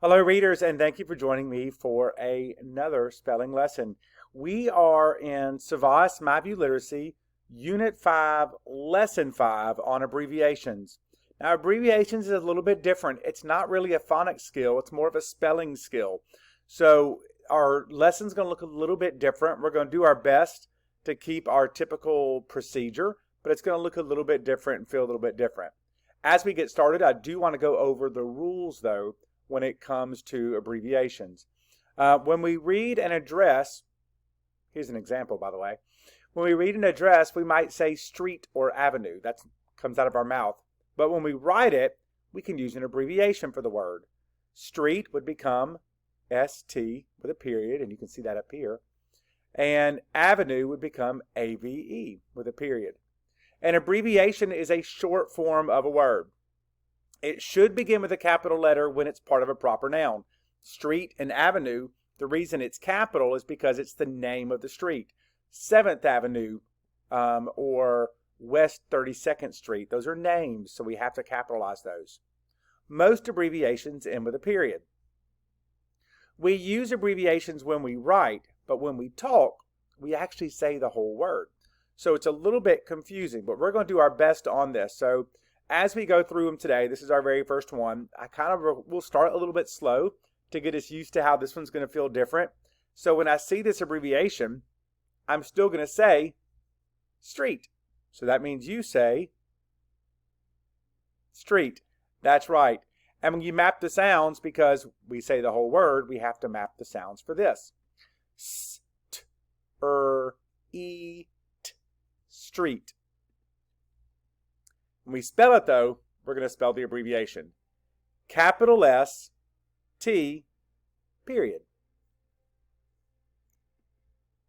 Hello, readers, and thank you for joining me for another spelling lesson. We are in SAVVAS MyView Literacy Unit 5, Lesson 5 on abbreviations. Now, abbreviations is a little bit different. It's not really a phonics skill. It's more of a spelling skill. So our lesson's going to look a little bit different. We're going to do our best to keep our typical procedure, but it's going to look a little bit different and feel a little bit different. As we get started, I do want to go over the rules, though, when it comes to abbreviations. When we read an address, here's an example, by the way. When we read an address, we might say street or avenue. That comes out of our mouth. But when we write it, we can use an abbreviation for the word. Street would become ST with a period, and you can see that up here. And avenue would become AVE with a period. An abbreviation is a short form of a word. It should begin with a capital letter when it's part of a proper noun. Street and avenue, the reason it's capital is because it's the name of the street. 7th Avenue or West 32nd Street, those are names, so we have to capitalize those. Most abbreviations end with a period. We use abbreviations when we write, but when we talk, we actually say the whole word. So it's a little bit confusing, but we're going to do our best on this. So as we go through them today, this is our very first one. We'll start a little bit slow to get us used to how this one's going to feel different. So when I see this abbreviation, I'm still going to say street. So that means you say street. That's right. And when you map the sounds, because we say the whole word, we have to map the sounds for this. S, t, e, t, street. When we spell it, though, we're going to spell the abbreviation. Capital S, T, period.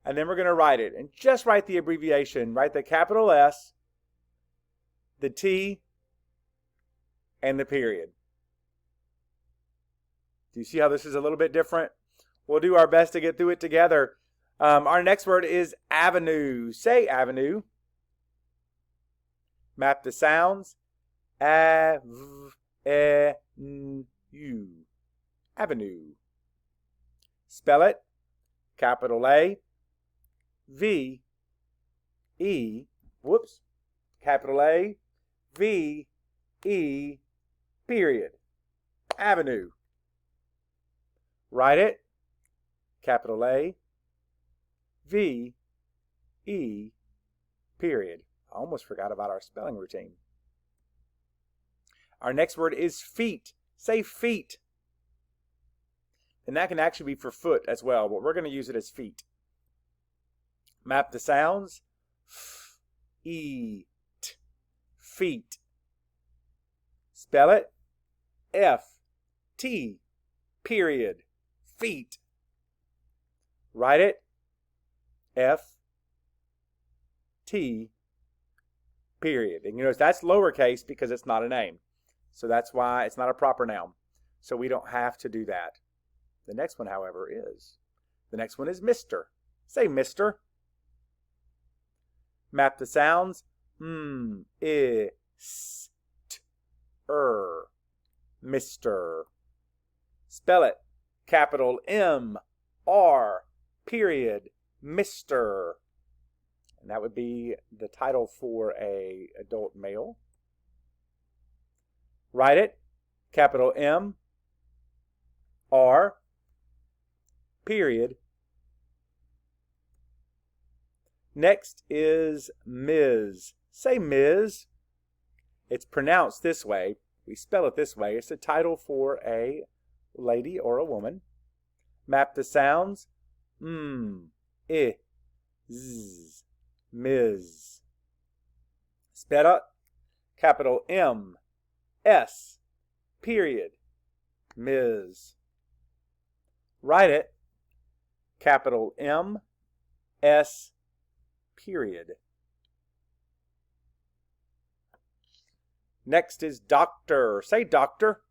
And then we're going to write it. And just write the abbreviation. Write the capital S, the T, and the period. Do you see how this is a little bit different? We'll do our best to get through it together. Our next word is avenue. Say avenue. Map the sounds. Avenue. Avenue. Spell it. Capital A. V. E. Whoops. Capital A. V. E. Period. Avenue. Write it. Capital A. V. E. Period. I almost forgot about our spelling routine. Our next word is feet. Say feet. And that can actually be for foot as well, but we're going to use it as feet. Map the sounds. F, E, T. Feet. Spell it. F, T, period. Feet. Write it. F, T, period. And you notice that's lowercase because it's not a name. So that's why it's not a proper noun. So we don't have to do that. The next one, however, is. The next one is Mr. Say Mr. Map the sounds. M, I, S, T, Mr. Spell it. Capital M, R, period, Mr. And that would be the title for an adult male. Write it. Capital M, R, period. Next is Ms. Say Ms. It's pronounced this way. We spell it this way. It's a title for a lady or a woman. Map the sounds. M, I, Z, Ms. Spell it. Capital M, S, period, Ms. Write it. Capital M, S, period. Next is doctor. Say doctor.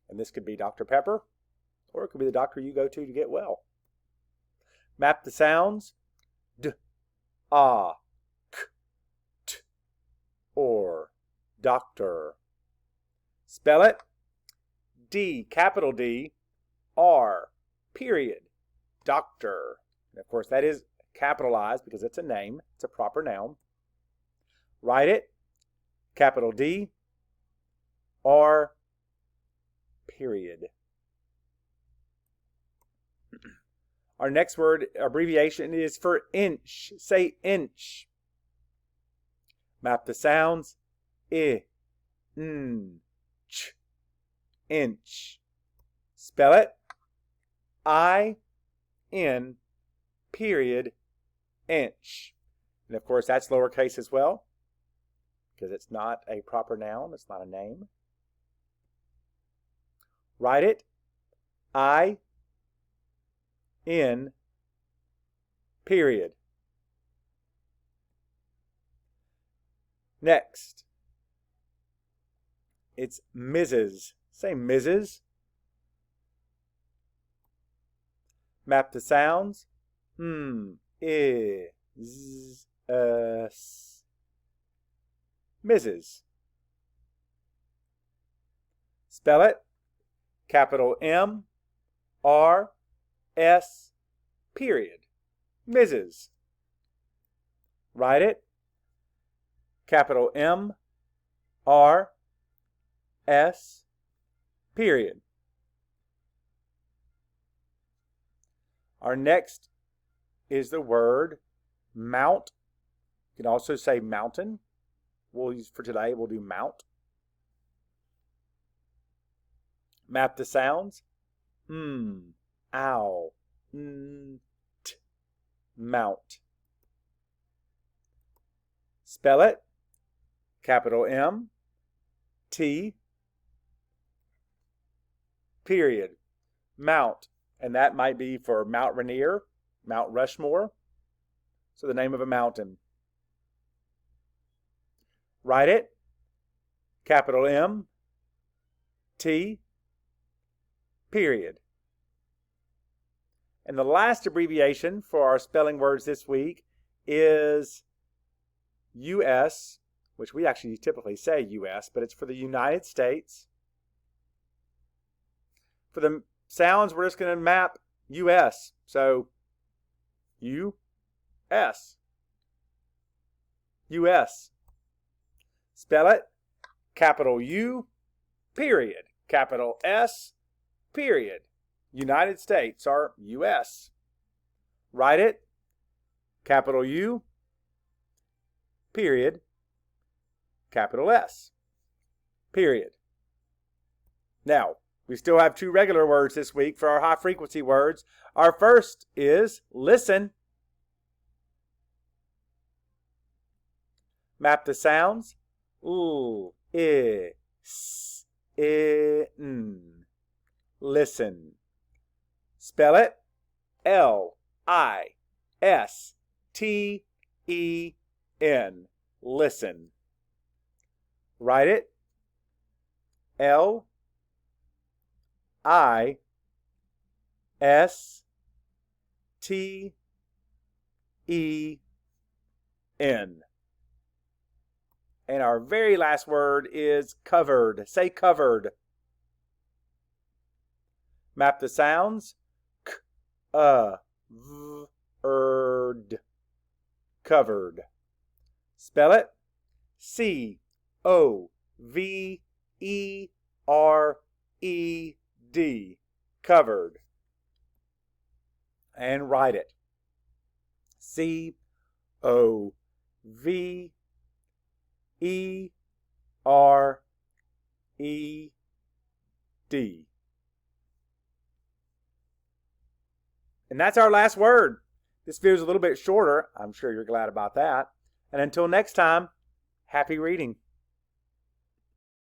And this could be Dr. Pepper, or it could be the doctor you go to get well. Map the sounds. D, A, K, T, or doctor. Spell it. D, capital D, R, period, doctor. And of course, that is capitalized because it's a name. It's a proper noun. Write it, capital D, R, period. Our next word abbreviation is for inch. Say inch. Map the sounds. I, N, ch, inch. Spell it. I, N, period, inch. And of course, that's lowercase as well, because it's not a proper noun. It's not a name. Write it. I, N, period. Next, it's Mrs. Say Mrs. Map the sounds. I, Z, S. Mrs. Spell it. Capital M, R, S, period. Mrs. Write it. Capital M, R, S, period. Our next is the word mount. You can also say mountain. We'll use for today, we'll do mount. Map the sounds. Ow, t, mount. Spell it. Capital M, T, period. Mount. And that might be for Mount Rainier, Mount Rushmore. So the name of a mountain. Write it. Capital M, T, period. And the last abbreviation for our spelling words this week is US, which we actually typically say US, but it's for the United States. For the sounds, we're just going to map US. So, U-S. U-S. Spell it. Capital U, period. Capital S, period. United States, or U.S. Write it. Capital U, period. Capital S, period. Now, we still have two regular words this week for our high frequency words. Our first is listen. Map the sounds. L, I, S, I, N. Listen. Spell it. L, I, S, T, E, N. Listen. Write it. L, I, S, T, E, N. And our very last word is covered. Say covered. Map the sounds. K, v, d. Covered. Spell it. C, O, V, E, R, E, D. Covered. And write it. C, O, V, E, R, E, D. And that's our last word. This video is a little bit shorter. I'm sure you're glad about that. And until next time, happy reading.